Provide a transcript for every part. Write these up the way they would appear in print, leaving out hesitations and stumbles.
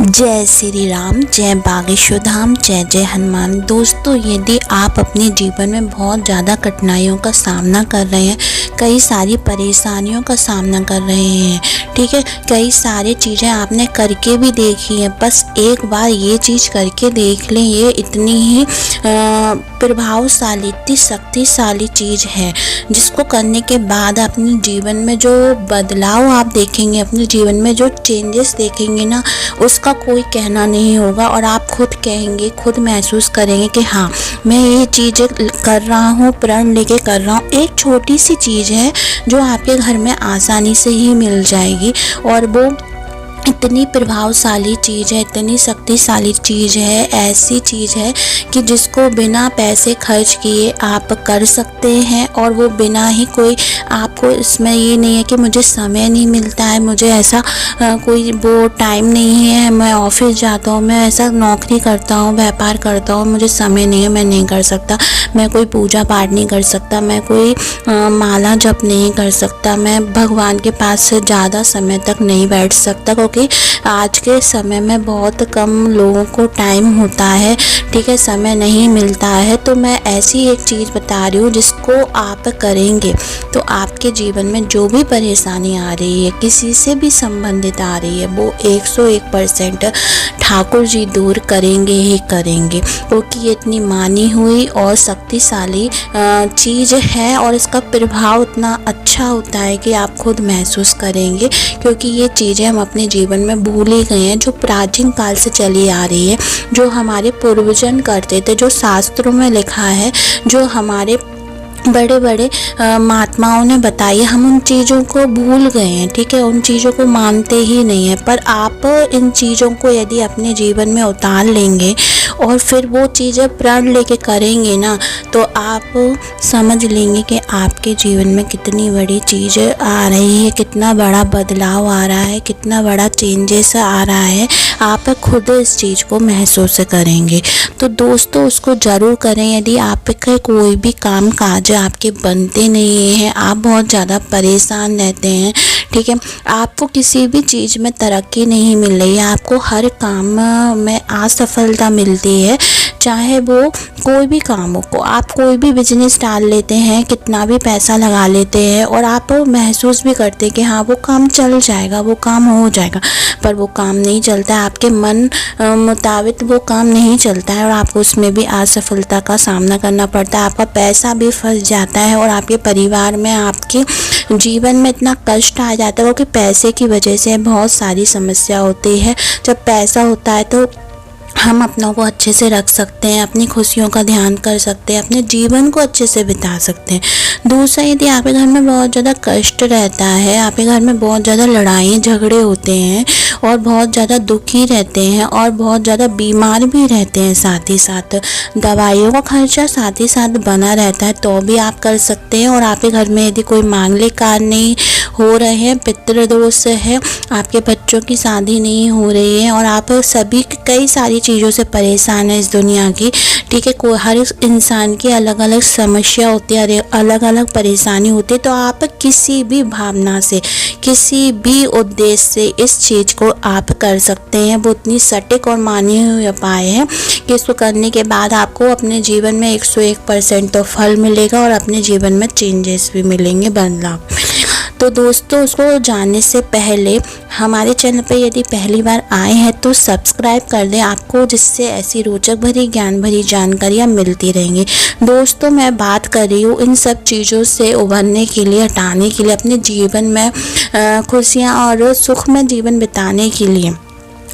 जय श्री राम, जय बागेश्वर धाम, जय जय हनुमान। दोस्तों, यदि आप अपने जीवन में बहुत ज़्यादा कठिनाइयों का सामना कर रहे हैं, कई सारी परेशानियों का सामना कर रहे हैं, ठीक है, कई सारी चीज़ें आपने करके भी देखी हैं, बस एक बार ये चीज़ करके देख लें। ये इतनी ही प्रभावशाली, इतनी शक्तिशाली चीज़ है जिसको करने के बाद अपने जीवन में जो बदलाव आप देखेंगे, अपने जीवन में जो चेंजेस देखेंगे ना, उसका कोई कहना नहीं होगा। और आप खुद कहेंगे, खुद महसूस करेंगे कि हाँ, मैं ये चीज़ें कर रहा हूँ, प्रण लेके कर रहा हूँ। एक छोटी सी चीज़ है जो आपके घर में आसानी से ही मिल जाएगी, और वो इतनी प्रभावशाली चीज़ है, इतनी शक्तिशाली चीज़ है, ऐसी चीज़ है कि जिसको बिना पैसे खर्च किए आप कर सकते हैं। और वो बिना ही कोई आपको, इसमें ये नहीं है कि मुझे समय नहीं मिलता है, मुझे ऐसा कोई वो टाइम नहीं है, मैं ऑफिस जाता हूँ, मैं ऐसा नौकरी करता हूँ, व्यापार करता हूँ, मुझे समय नहीं है, मैं नहीं कर सकता, मैं कोई पूजा पाठ नहीं कर सकता, मैं कोई माला जप नहीं कर सकता, मैं भगवान के पास से ज़्यादा समय तक नहीं बैठ सकता, क्योंकि आज के समय में बहुत कम लोगों को टाइम होता है, ठीक है, समय नहीं मिलता है। तो मैं ऐसी एक चीज़ बता रही हूँ जिसको आप करेंगे तो आपके जीवन में जो भी परेशानी आ रही है, किसी से भी संबंधित आ रही है, वो 101% ठाकुर जी दूर करेंगे ही करेंगे, क्योंकि ये इतनी मानी हुई और शक्तिशाली चीज़ है, और इसका प्रभाव इतना अच्छा होता है कि आप खुद महसूस करेंगे। क्योंकि ये चीज़ें हम अपने जीवन में भूल ही गए हैं, जो प्राचीन काल से चली आ रही है, जो हमारे पूर्वजन करते थे, जो शास्त्रों में लिखा है, जो हमारे बड़े बड़े महात्माओं ने बताई, हम उन चीज़ों को भूल गए हैं, ठीक है, उन चीज़ों को मानते ही नहीं है। पर आप इन चीज़ों को यदि अपने जीवन में उतार लेंगे और फिर वो चीज़ें प्रण लेके करेंगे ना, तो आप समझ लेंगे कि आपके जीवन में कितनी बड़ी चीज़ आ रही है, कितना बड़ा बदलाव आ रहा है, कितना बड़ा चेंजेस आ रहा है। आप खुद इस चीज़ को महसूस करेंगे। तो दोस्तों, उसको ज़रूर करें। यदि आपके कोई भी काम काज आपके बनते नहीं हैं, आप बहुत ज़्यादा परेशान रहते हैं, ठीक है, आपको किसी भी चीज़ में तरक्की नहीं मिल रही है, आपको हर काम में असफलता मिलती है, चाहे वो कोई भी काम हो, आप कोई भी बिजनेस डाल लेते हैं, कितना भी पैसा लगा लेते हैं, और आप महसूस भी करते हैं कि हाँ, वो काम चल जाएगा, वो काम हो जाएगा, पर वो काम नहीं चलता है, आपके मन मुताबिक वो काम नहीं चलता है, और आपको उसमें भी असफलता का सामना करना पड़ता है, आपका पैसा भी फंस जाता है, और आपके परिवार में, आपके जीवन में इतना कष्ट आ जाता है, क्योंकि पैसे की वजह से बहुत सारी समस्या होती है। जब पैसा होता है तो हम अपनों को अच्छे से रख सकते हैं, अपनी खुशियों का ध्यान कर सकते हैं, अपने जीवन को अच्छे से बिता सकते हैं। दूसरा, यदि आपके घर में बहुत ज़्यादा कष्ट रहता है, आपके घर में बहुत ज़्यादा लड़ाई झगड़े होते हैं, और बहुत ज़्यादा दुखी रहते हैं, और बहुत ज़्यादा बीमार भी रहते हैं, साथ ही साथ दवाइयों का खर्चा साथ ही साथ बना रहता है, तो भी आप कर सकते हैं। और आपके घर में यदि कोई मांगलिक कार्य नहीं हो रहे हैं, पितृदोष है, आपके बच्चों की शादी नहीं हो रही है, और आप सभी कई सारी चीज़ों से परेशान है इस दुनिया की, ठीक है, हर इंसान की अलग अलग समस्या होती है, अलग अलग परेशानी होती है, तो आप किसी भी भावना से, किसी भी उद्देश्य से इस चीज़ को आप कर सकते हैं। वो इतनी सटीक और मानी हुई उपाय है कि इसको करने के बाद आपको अपने जीवन में 101% तो फल मिलेगा, और अपने जीवन में चेंजेस भी मिलेंगे, बदलाव। तो दोस्तों, उसको जानने से पहले हमारे चैनल पर यदि पहली बार आए हैं तो सब्सक्राइब कर दें, आपको जिससे ऐसी रोचक भरी, ज्ञान भरी जानकारियाँ मिलती रहेंगी। दोस्तों, मैं बात कर रही हूँ इन सब चीज़ों से उभरने के लिए, हटाने के लिए, अपने जीवन में खुशियाँ और सुख में जीवन बिताने के लिए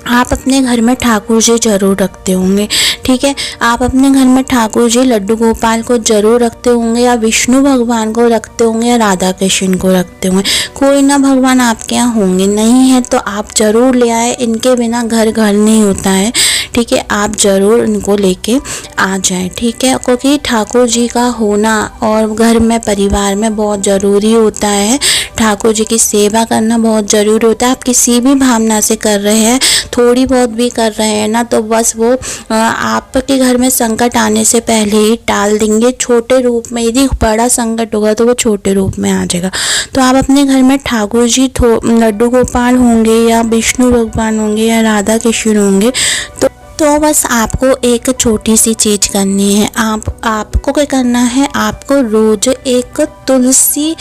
आप अपने घर में ठाकुर जी जरूर रखते होंगे, ठीक है, आप अपने घर में ठाकुर जी लड्डू गोपाल को जरूर रखते होंगे, या विष्णु भगवान को रखते होंगे, या राधा कृष्ण को रखते होंगे। कोई ना भगवान आपके यहाँ होंगे, नहीं है तो आप जरूर ले आए, इनके बिना घर घर नहीं होता है, ठीक है, आप ज़रूर इनको लेके आ जाएं, ठीक है, क्योंकि ठाकुर जी का होना और घर में, परिवार में बहुत ज़रूरी होता है, ठाकुर जी की सेवा करना बहुत ज़रूरी होता है। आप किसी भी भावना से कर रहे हैं, थोड़ी बहुत भी कर रहे हैं ना, तो बस वो आपके घर में संकट आने से पहले ही टाल देंगे छोटे रूप में। यदि बड़ा संकट होगा तो वो छोटे रूप में आ जाएगा। तो आप अपने घर में ठाकुर जी लड्डू गोपाल होंगे या विष्णु भगवान होंगे या राधा कृष्ण होंगे, तो बस आपको एक छोटी सी चीज़ करनी है। आपको क्या करना है, आपको रोज़ एक तुलसी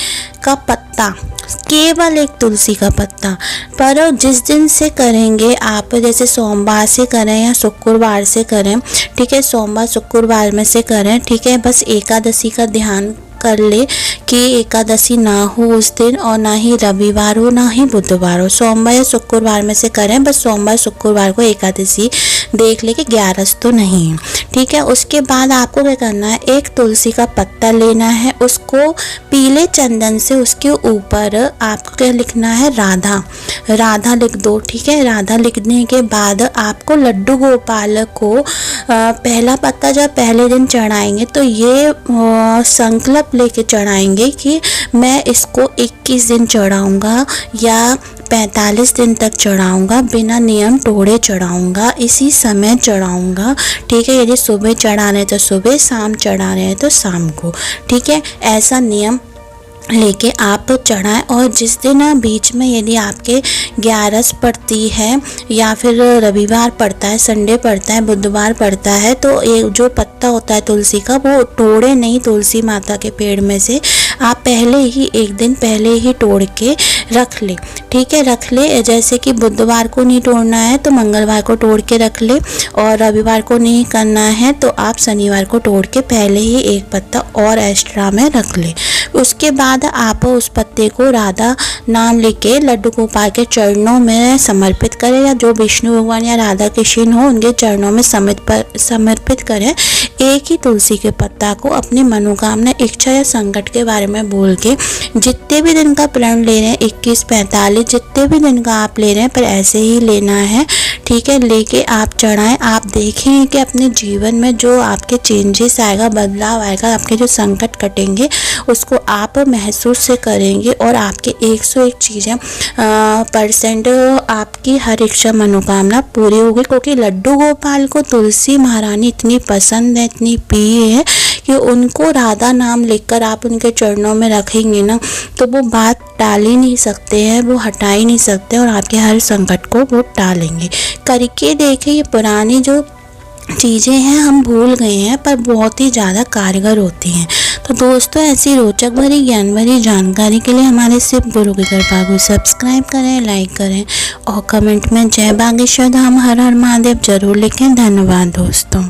का पत्ता, केवल एक तुलसी का पत्ता, पर जिस दिन से करेंगे आप, जैसे सोमवार से करें या शुक्रवार से करें, ठीक है, सोमवार शुक्रवार में से करें, ठीक है। बस एकादशी का ध्यान कर ले कि एकादशी ना हो उस दिन, और ना ही रविवार हो ना ही बुधवार हो, सोमवार या शुक्रवार में से करें। बस सोमवार शुक्रवार को एकादशी देख ले कि 11 तो नहीं है, ठीक है। उसके बाद आपको क्या करना है, एक तुलसी का पत्ता लेना है, उसको पीले चंदन से उसके ऊपर आपको क्या लिखना है, राधा, राधा लिख दो, ठीक है। राधा लिखने के बाद आपको लड्डू गोपाल को पहला पत्ता जब पहले दिन चढ़ाएंगे तो ये संकल्प लेके चढ़ाएंगे कि मैं इसको 21 दिन चढ़ाऊंगा या 45 दिन तक चढ़ाऊंगा, बिना नियम तोड़े चढ़ाऊंगा, इसी समय चढ़ाऊंगा, ठीक है। यदि सुबह चढ़ा रहे तो सुबह, शाम चढ़ा रहे तो शाम को, ठीक है। ऐसा नियम लेके आप चढ़ाएं। और जिस दिन बीच में यदि आपके 11 पड़ती है या फिर रविवार पड़ता है, संडे पड़ता है, बुधवार पड़ता है, तो एक जो पत्ता होता है तुलसी का वो तोड़े नहीं तुलसी माता के पेड़ में से, आप पहले ही एक दिन पहले ही तोड़ के रख ले, ठीक है। रख ले, जैसे कि बुधवार को नहीं तोड़ना है तो मंगलवार को तोड़ के रख ले, और रविवार को नहीं करना है तो आप शनिवार को तोड़ के पहले ही एक पत्ता और एक्स्ट्रा में रख ले। उसके बाद आप उस पत्ते को राधा नाम लेके लड्डू गोपाल के चरणों में समर्पित करें, या जो विष्णु भगवान या राधा कृष्ण हो उनके चरणों में समर्पित करें। एक ही तुलसी के पत्ता को अपनी मनोकामना, इच्छा या संकट के बारे में बोल के, जितने भी दिन का प्रण ले रहे हैं, 21, 45, जितने भी दिन का आप ले रहे हैं, पर ऐसे ही लेना है, ठीक है। लेके आप चढ़ाएं। आप देखेंगे कि अपने जीवन में जो आपके चेंजेस आएगा, बदलाव आएगा, आपके जो संकट कटेंगे उसको आप महसूस से करेंगे, और आपके 101 चीज़ें % आपकी हर इच्छा मनोकामना पूरी होगी। क्योंकि लड्डू गोपाल को तुलसी महारानी इतनी पसंद है, इतनी प्रिय है कि उनको राधा नाम लिखकर आप उनके चरणों में रखेंगे ना, तो वो बात टाल ही नहीं सकते हैं, वो हटा ही नहीं सकते, और आपके हर संकट को वो टालेंगे। करके देखें, ये पुरानी जो चीज़ें हैं हम भूल गए हैं, पर बहुत ही ज़्यादा कारगर होती हैं। तो दोस्तों, ऐसी रोचक भरी ज्ञान भरी जानकारी के लिए हमारे सिर्फ गुरु की कृपा को सब्सक्राइब करें, लाइक करें, और कमेंट में जय बागेश्वर धाम हर हर महादेव जरूर लिखें। धन्यवाद दोस्तों।